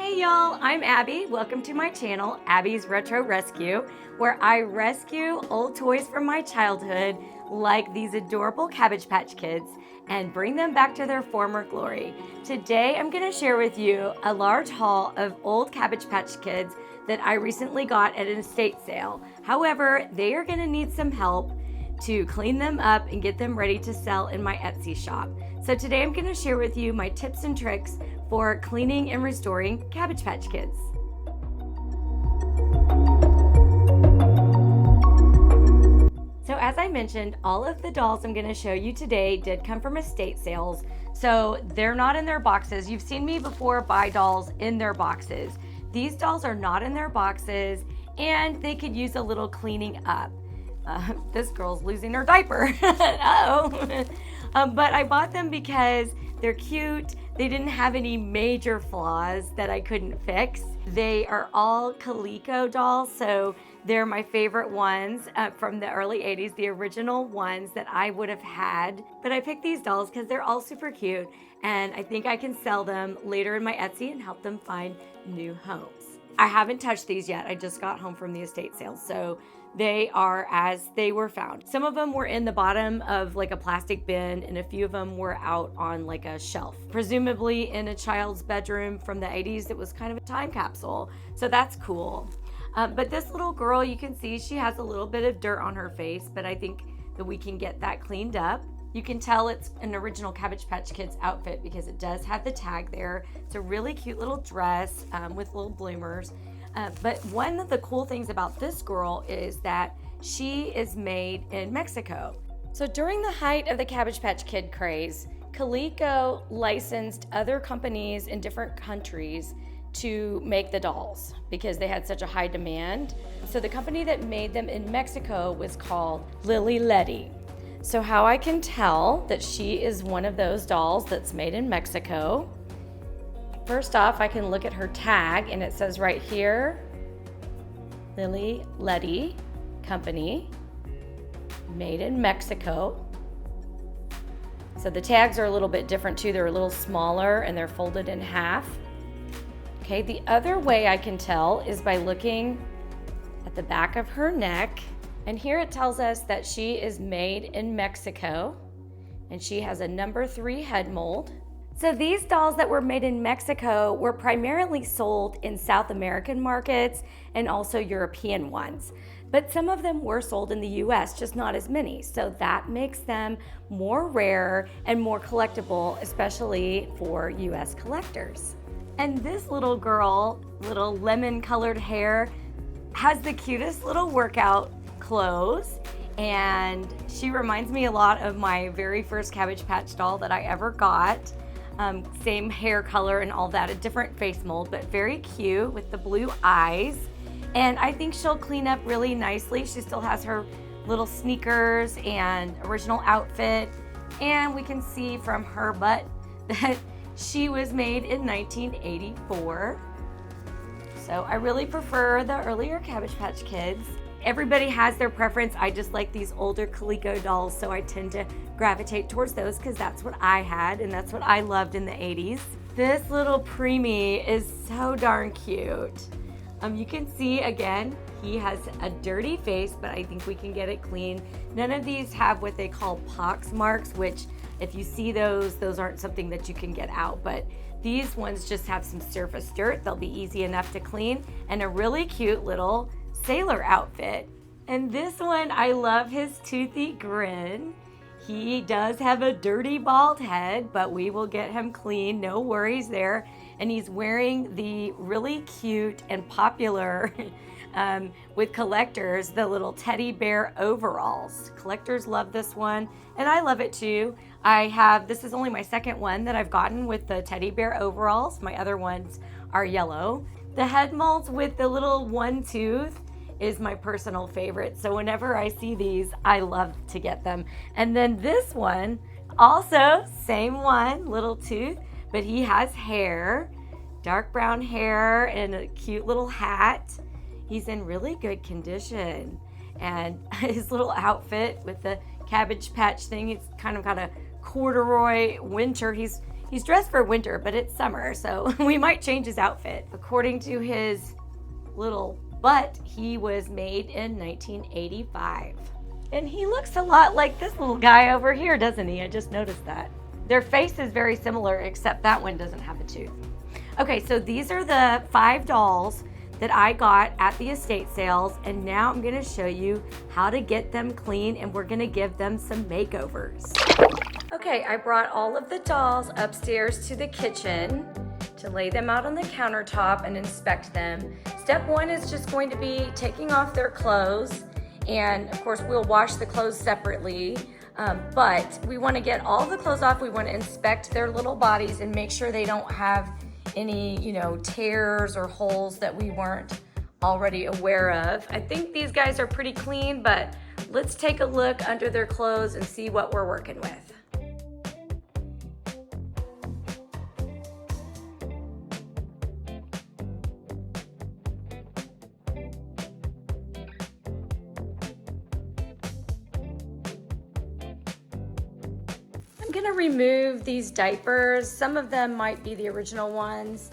Hey y'all, I'm Abby. Welcome to my channel, Abby's Retro Rescue, where I rescue old toys from my childhood, like these adorable Cabbage Patch Kids, and bring them back to their former glory. Today, I'm going to share with you a large haul of old Cabbage Patch Kids that I recently got at an estate sale. However, they are going to need some help to clean them up and get them ready to sell in my Etsy shop. So today I'm going to share with you my tips and tricks for cleaning and restoring Cabbage Patch Kids. So as I mentioned, all of the dolls I'm going to show you today did come from estate sales. So they're not in their boxes. You've seen me before buy dolls in their boxes. These dolls are not in their boxes and they could use a little cleaning up. This girl's losing her diaper. Uh-oh. But I bought them because they're cute. They didn't have any major flaws that I couldn't fix. They are all Coleco dolls, so they're my favorite ones from the early 80s, the original ones that I would have had. But I picked these dolls because they're all super cute, and I think I can sell them later in my Etsy and help them find new homes. I haven't touched these yet. I just got home from the estate sale, so they are as they were found. Some of them were in the bottom of like a plastic bin, and a few of them were out on like a shelf, presumably in a child's bedroom from the 80s. It was kind of a time capsule, so that's cool. But this little girl, you can see she has a little bit of dirt on her face, but I think that we can get that cleaned up. You can tell it's an original Cabbage Patch Kids outfit because it does have the tag there. It's a really cute little dress with little bloomers. But one of the cool things about this girl is that she is made in Mexico. So during the height of the Cabbage Patch Kid craze, Coleco licensed other companies in different countries to make the dolls because they had such a high demand. So the company that made them in Mexico was called Lili Ledy. So how I can tell that she is one of those dolls that's made in Mexico, first off, I can look at her tag and it says right here, Lili Ledy Company, made in Mexico. So the tags are a little bit different too. They're a little smaller and they're folded in half. Okay, the other way I can tell is by looking at the back of her neck. And here it tells us that she is made in Mexico and she has a number 3 head mold. So these dolls that were made in Mexico were primarily sold in South American markets and also European ones. But some of them were sold in the US, just not as many. So that makes them more rare and more collectible, especially for US collectors. And this little girl, little lemon colored hair, has the cutest little workout clothes, and she reminds me a lot of my very first Cabbage Patch doll that I ever got. Same hair color and all that, a different face mold, but very cute with the blue eyes. And I think she'll clean up really nicely. She still has her little sneakers and original outfit, and we can see from her butt that she was made in 1984. So I really prefer the earlier Cabbage Patch Kids. Everybody has their preference. I just like these older Coleco dolls, so I tend to gravitate towards those because that's what I had and that's what I loved in the 80s. This little preemie is so darn cute. You can see, again, he has a dirty face, but I think we can get it clean. None of these have what they call pox marks, which if you see those aren't something that you can get out, but these ones just have some surface dirt. They'll be easy enough to clean, and a really cute little sailor outfit. And this one, I love his toothy grin. He does have a dirty bald head, but we will get him clean, no worries there. And he's wearing the really cute and popular with collectors, the little teddy bear overalls. Collectors love this one, and I love it too. This is only my second one that I've gotten with the teddy bear overalls. My other ones are yellow. The head molds with the little one tooth is my personal favorite. So whenever I see these, I love to get them. And then this one, also same one, little tooth, but he has hair, dark brown hair and a cute little hat. He's in really good condition. And his little outfit with the Cabbage Patch thing, it's kind of got a corduroy winter. He's He's dressed for winter, but it's summer, so we might change his outfit. According to his little butt, he was made in 1985. And he looks a lot like this little guy over here, doesn't he? I just noticed that. Their face is very similar, except that one doesn't have a tooth. Okay, so these are the 5 dolls that I got at the estate sales, and now I'm gonna show you how to get them clean, and we're gonna give them some makeovers. Okay, I brought all of the dolls upstairs to the kitchen to lay them out on the countertop and inspect them. Step 1 is just going to be taking off their clothes, and of course we'll wash the clothes separately, but we want to get all the clothes off. We want to inspect their little bodies and make sure they don't have any, tears or holes that we weren't already aware of. I think these guys are pretty clean, but let's take a look under their clothes and see what we're working with. I'm gonna remove these diapers. Some of them might be the original ones,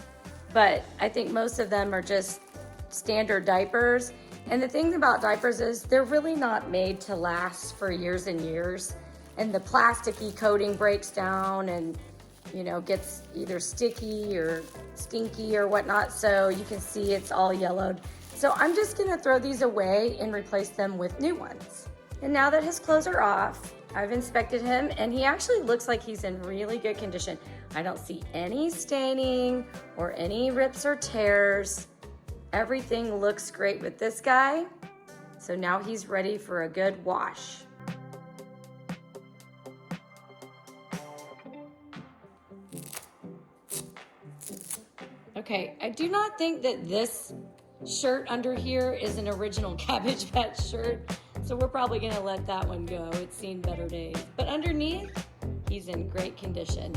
but I think most of them are just standard diapers. And the thing about diapers is they're really not made to last for years and years. And the plasticky coating breaks down and, gets either sticky or stinky or whatnot. So you can see it's all yellowed. So I'm just gonna throw these away and replace them with new ones. And now that his clothes are off, I've inspected him and he actually looks like he's in really good condition. I don't see any staining or any rips or tears. Everything looks great with this guy. So now he's ready for a good wash. Okay, I do not think that this shirt under here is an original Cabbage Patch shirt. So we're probably gonna let that one go. It's seen better days. But underneath, he's in great condition.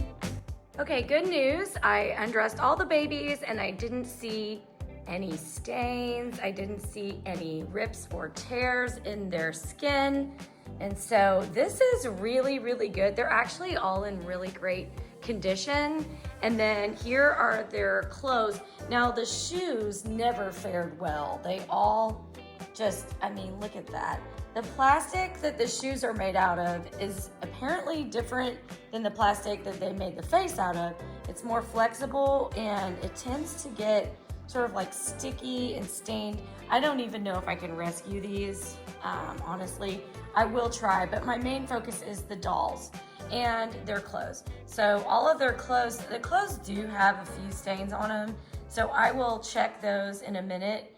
Okay, good news. I undressed all the babies and I didn't see any stains. I didn't see any rips or tears in their skin. And so this is really, really good. They're actually all in really great condition. And then here are their clothes. Now the shoes never fared well. They all just, look at that. The plastic that the shoes are made out of is apparently different than the plastic that they made the face out of. It's more flexible and it tends to get sort of like sticky and stained. I don't even know if I can rescue these, honestly. I will try, but my main focus is the dolls and their clothes. So all of their clothes, the clothes do have a few stains on them, so I will check those in a minute.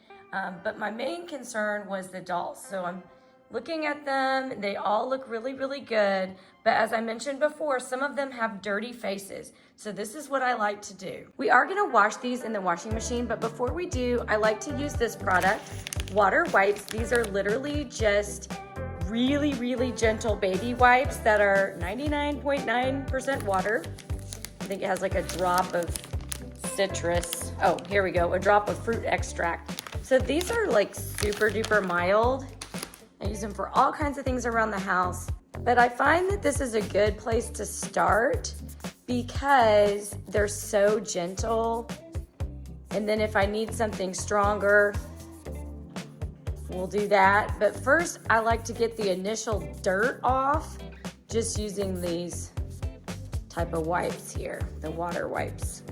But my main concern was the dolls. So I'm looking at them, they all look really, really good. But as I mentioned before, some of them have dirty faces. So this is what I like to do. We are gonna wash these in the washing machine, but before we do, I like to use this product, water wipes. These are literally just really, really gentle baby wipes that are 99.9% water. I think it has like a drop of citrus. Oh, here we go, a drop of fruit extract. So these are like super duper mild. I use them for all kinds of things around the house, but I find that this is a good place to start because they're so gentle. And then if I need something stronger, we'll do that. But first, I like to get the initial dirt off just using these type of wipes here, the water wipes.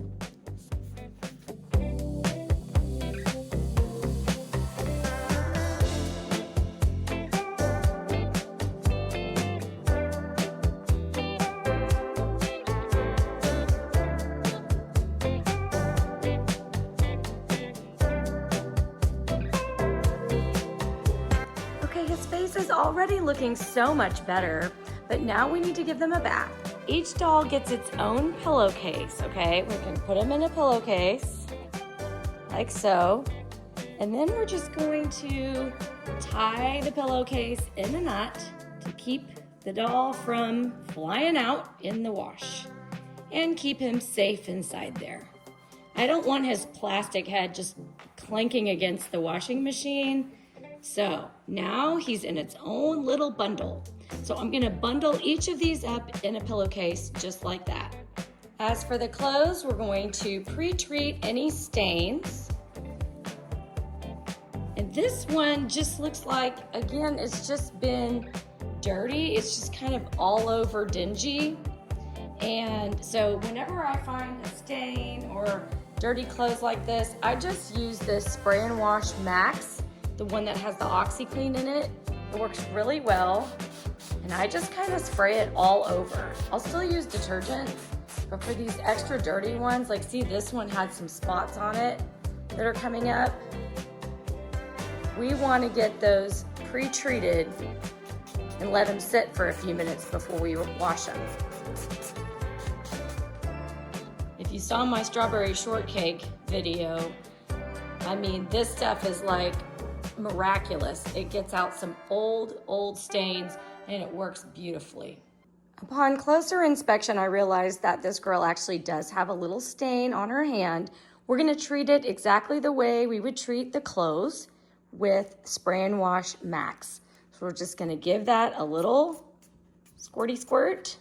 His face is already looking so much better, but now we need to give them a bath. Each doll gets its own pillowcase, okay? We can put them in a pillowcase, like so. And then we're just going to tie the pillowcase in a knot to keep the doll from flying out in the wash and keep him safe inside there. I don't want his plastic head just clanking against the washing machine. So now he's in its own little bundle. So I'm gonna bundle each of these up in a pillowcase just like that. As for the clothes, we're going to pre-treat any stains. And this one just looks like, again, it's just been dirty. It's just kind of all over dingy. And so whenever I find a stain or dirty clothes like this, I just use this Spray and Wash Max, the one that has the OxyClean in it. It works really well. And I just kind of spray it all over. I'll still use detergent, but for these extra dirty ones, like see this one had some spots on it that are coming up. We want to get those pre-treated and let them sit for a few minutes before we wash them. If you saw my strawberry shortcake video, I mean, this stuff is like miraculous. It gets out some old stains and it works beautifully. Upon closer inspection, I realized that this girl actually does have a little stain on her hand. We're gonna treat it exactly the way we would treat the clothes with Spray and Wash Max. So we're just gonna give that a little squirty squirt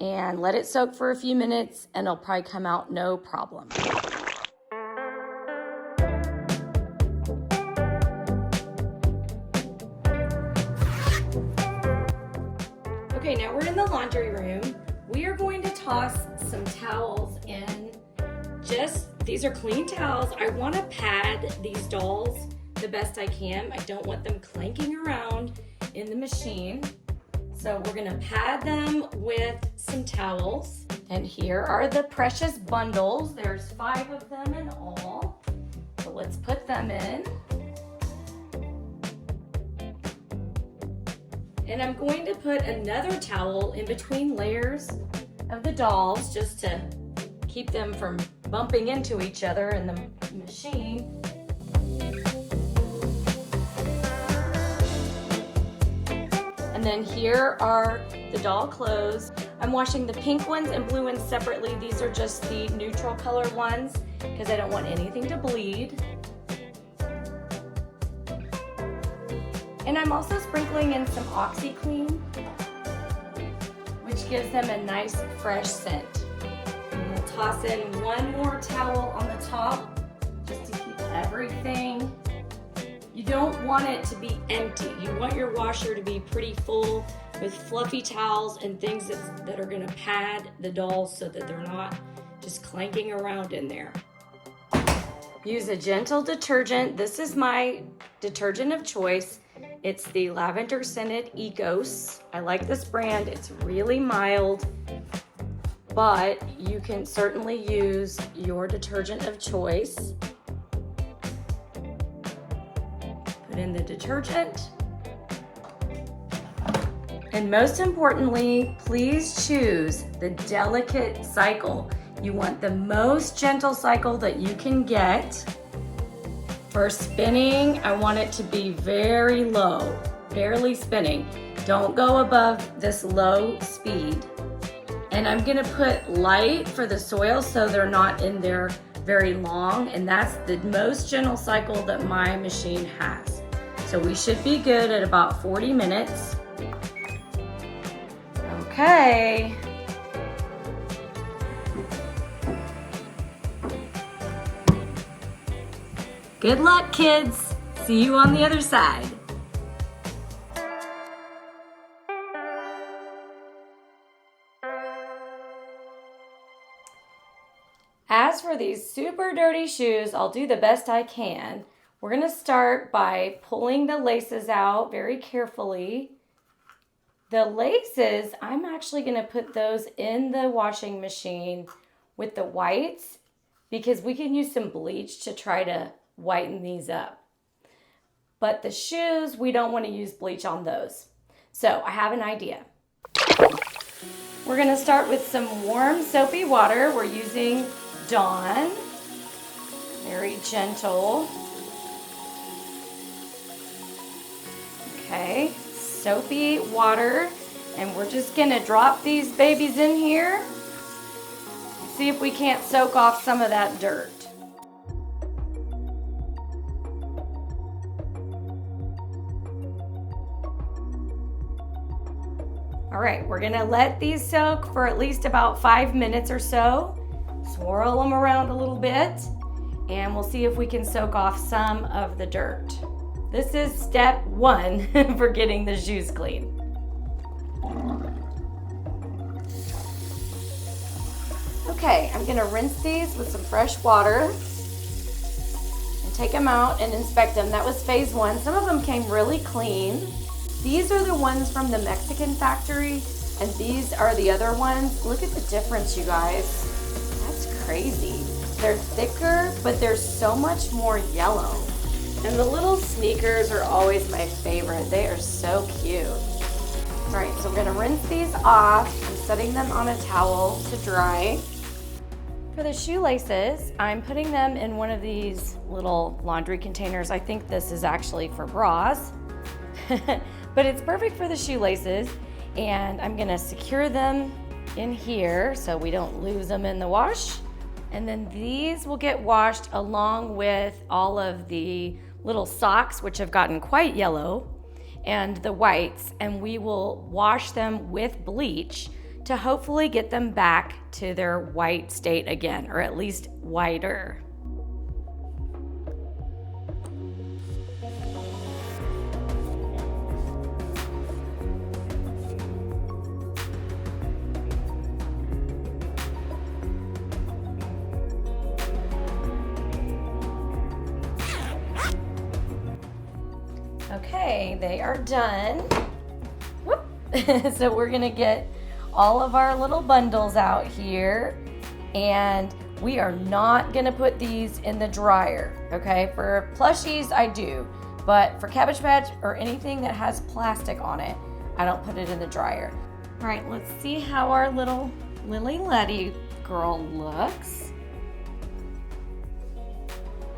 and let it soak for a few minutes and it'll probably come out no problem. Okay, now we're in the laundry room. We are going to toss some towels in. These are clean towels. I want to pad these dolls the best I can. I don't want them clanking around in the machine. So we're gonna pad them with some towels. And here are the precious bundles. There's 5 of them in all. So let's put them in. And I'm going to put another towel in between layers of the dolls just to keep them from bumping into each other in the machine. And then here are the doll clothes. I'm washing the pink ones and blue ones separately. These are just the neutral color ones because I don't want anything to bleed. And I'm also sprinkling in some OxyClean, which gives them a nice fresh scent. And we'll toss in one more towel on the top just to keep everything. You don't want it to be empty. You want your washer to be pretty full with fluffy towels and things that are gonna pad the dolls so that they're not just clanking around in there. Use a gentle detergent. This is my detergent of choice. It's the lavender scented Ecos. I like this brand. It's really mild, but you can certainly use your detergent of choice. Put in the detergent. And most importantly, please choose the delicate cycle. You want the most gentle cycle that you can get. For spinning, I want it to be very low, barely spinning. Don't go above this low speed. And I'm gonna put light for the soil so they're not in there very long, and that's the most gentle cycle that my machine has. So we should be good at about 40 minutes. Okay. Good luck, kids. See you on the other side. As for these super dirty shoes, I'll do the best I can. We're gonna start by pulling the laces out very carefully. The laces, I'm actually gonna put those in the washing machine with the whites because we can use some bleach to try to whiten these up. But the shoes, we don't want to use bleach on those. So I have an idea. We're gonna start with some warm soapy water. We're using Dawn. Very gentle. Okay, soapy water. And we're just gonna drop these babies in here. See if we can't soak off some of that dirt. All right, we're gonna let these soak for at least about 5 minutes or so. Swirl them around a little bit, and we'll see if we can soak off some of the dirt. This is step 1 for getting the shoes clean. Okay, I'm gonna rinse these with some fresh water and take them out and inspect them. That was phase 1. Some of them came really clean. These are the ones from the Mexican factory, and these are the other ones. Look at the difference, you guys. That's crazy. They're thicker, but they're so much more yellow. And the little sneakers are always my favorite. They are so cute. All right, so we're gonna rinse these off. I'm setting them on a towel to dry. For the shoelaces, I'm putting them in one of these little laundry containers. I think this is actually for bras, but it's perfect for the shoelaces. And I'm gonna secure them in here so we don't lose them in the wash. And then these will get washed along with all of the little socks, which have gotten quite yellow, and the whites, and we will wash them with bleach to hopefully get them back to their white state again, or at least whiter. Okay, they are done. Whoop. So we're gonna get all of our little bundles out here, and we are not gonna put these in the dryer, okay? For plushies, I do, but for Cabbage Patch or anything that has plastic on it, I don't put it in the dryer. All right, let's see how our little Lili Ledy girl looks.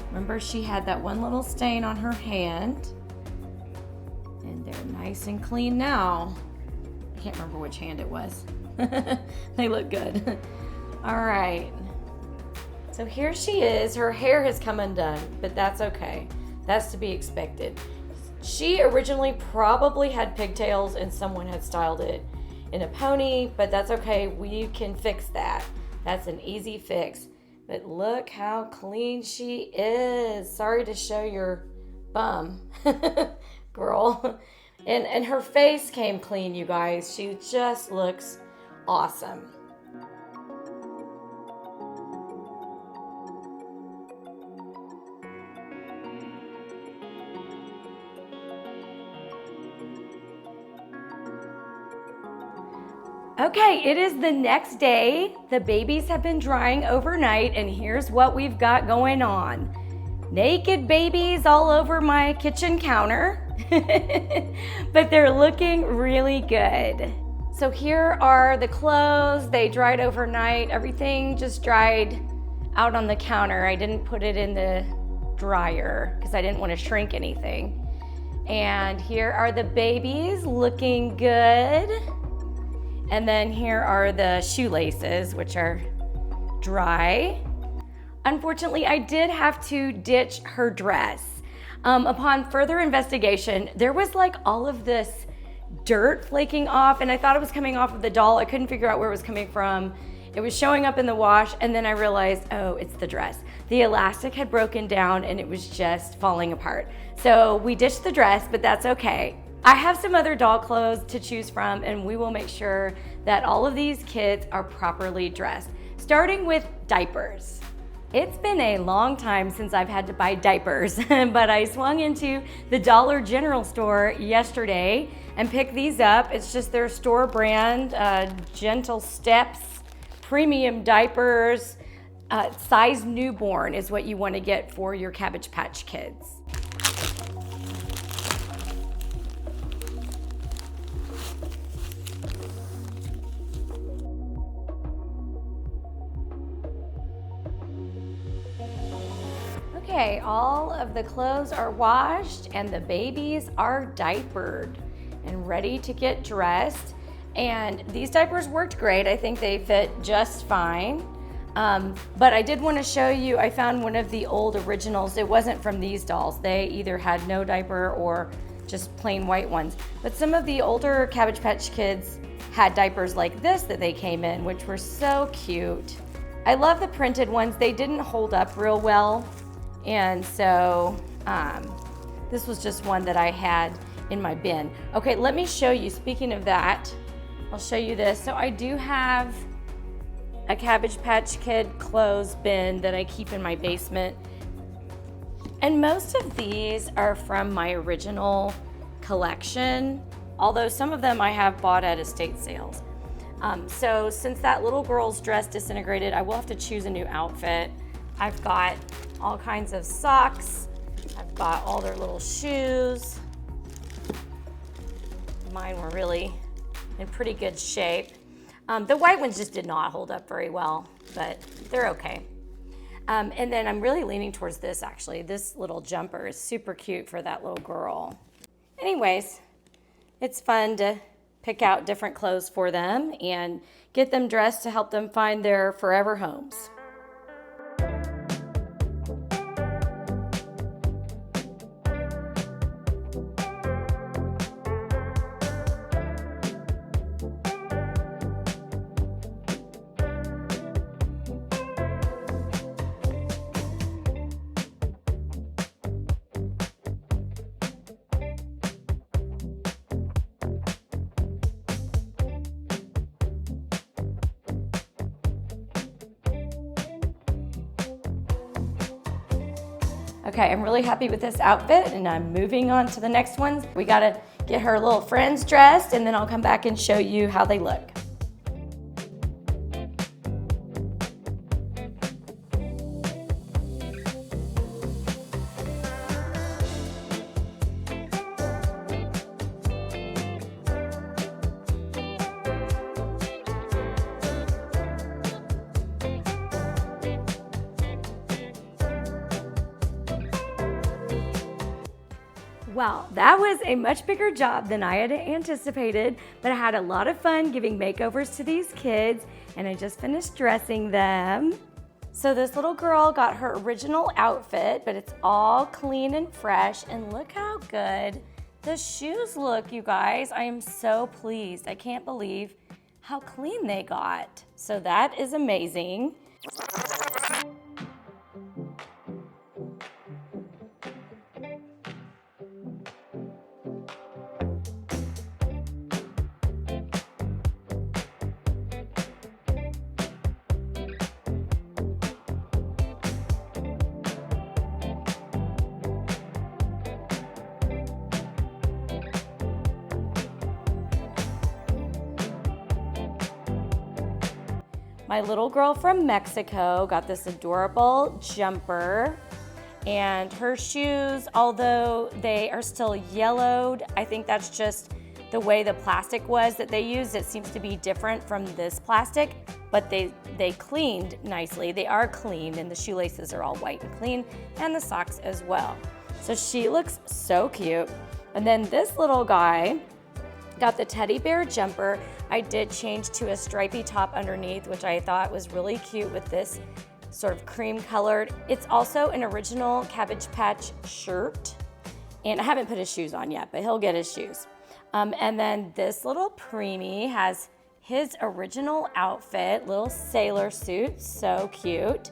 Remember, she had that one little stain on her hand, and they're nice and clean now. I can't remember which hand it was. They look good. All right. So here she is. Her hair has come undone, but that's okay. That's to be expected. She originally probably had pigtails and someone had styled it in a pony, but that's okay. We can fix that. That's an easy fix. But look how clean she is. Sorry to show your bum, girl. And her face came clean, you guys. She just looks awesome. Okay, it is the next day. The babies have been drying overnight, and here's what we've got going on. Naked babies all over my kitchen counter, but they're looking really good. So here are the clothes. They dried overnight. Everything just dried out on the counter. I didn't put it in the dryer because I didn't want to shrink anything. And here are the babies looking good. And then here are the shoelaces, which are dry. Unfortunately, I did have to ditch her dress. Upon further investigation, there was like all of this dirt flaking off, and I thought it was coming off of the doll. I couldn't figure out where it was coming from. It was showing up in the wash, and then I realized, oh, it's the dress. The elastic had broken down and it was just falling apart. So we ditched the dress, but that's okay. I have some other doll clothes to choose from, and we will make sure that all of these kids are properly dressed, starting with diapers. It's been a long time since I've had to buy diapers, but I swung into the Dollar General store yesterday and picked these up. It's just their store brand, Gentle Steps, premium diapers, size newborn is what you want to get for your Cabbage Patch Kids. Okay, all of the clothes are washed and the babies are diapered and ready to get dressed. And these diapers worked great. I think they fit just fine. But I did want to show you, I found one of the old originals. It wasn't from these dolls. They either had no diaper or just plain white ones. But some of the older Cabbage Patch Kids had diapers like this that they came in, which were so cute. I love the printed ones. They didn't hold up real well, and so this was just one that I had in my bin. Okay, let me show you, speaking of that, I'll show you this. So I do have a Cabbage Patch Kid clothes bin that I keep in my basement. And most of these are from my original collection, although some of them I have bought at estate sales. So since that little girl's dress disintegrated, I will have to choose a new outfit. I've got all kinds of socks. I've got all their little shoes. Mine were really in pretty good shape. The white ones just did not hold up very well, but they're okay. And then I'm really leaning towards this actually. This little jumper is super cute for that little girl. Anyways, it's fun to pick out different clothes for them and get them dressed to help them find their forever homes. Okay, I'm really happy with this outfit and I'm moving on to the next ones. We gotta get her little friends dressed and then I'll come back and show you how they look. Well, that was a much bigger job than I had anticipated, but I had a lot of fun giving makeovers to these kids, and I just finished dressing them. So this little girl got her original outfit, but it's all clean and fresh, and look how good the shoes look, you guys. I am so pleased. I can't believe how clean they got. So that is amazing. My little girl from Mexico got this adorable jumper, and her shoes, although they are still yellowed, I think that's just the way the plastic was that they used. It seems to be different from this plastic, but they cleaned nicely. They are clean, and the shoelaces are all white and clean, and the socks as well. So she looks so cute. And then this little guy got the teddy bear jumper. I did change to a stripy top underneath, which I thought was really cute with this sort of cream colored. It's also an original Cabbage Patch shirt, and I haven't put his shoes on yet, but he'll get his shoes. And then this little preemie has his original outfit, little sailor suit, so cute.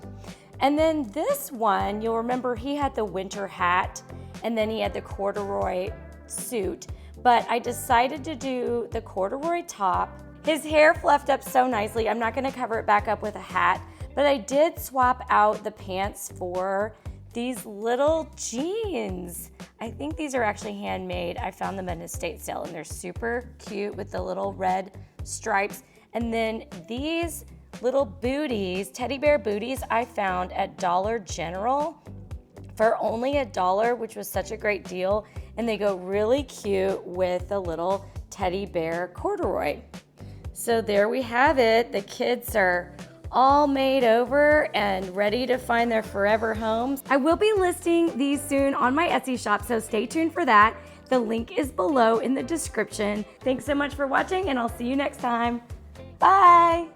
And then this one, you'll remember he had the winter hat, and then he had the corduroy suit. But I decided to do the corduroy top. His hair fluffed up so nicely. I'm not gonna cover it back up with a hat, but I did swap out the pants for these little jeans. I think these are actually handmade. I found them at an estate sale, and they're super cute with the little red stripes. And then these little booties, teddy bear booties, I found at Dollar General for only $1, which was such a great deal. And they go really cute with the little teddy bear corduroy. So there we have it. The kids are all made over and ready to find their forever homes. I will be listing these soon on my Etsy shop, so stay tuned for that. The link is below in the description. Thanks so much for watching, and I'll see you next time. Bye.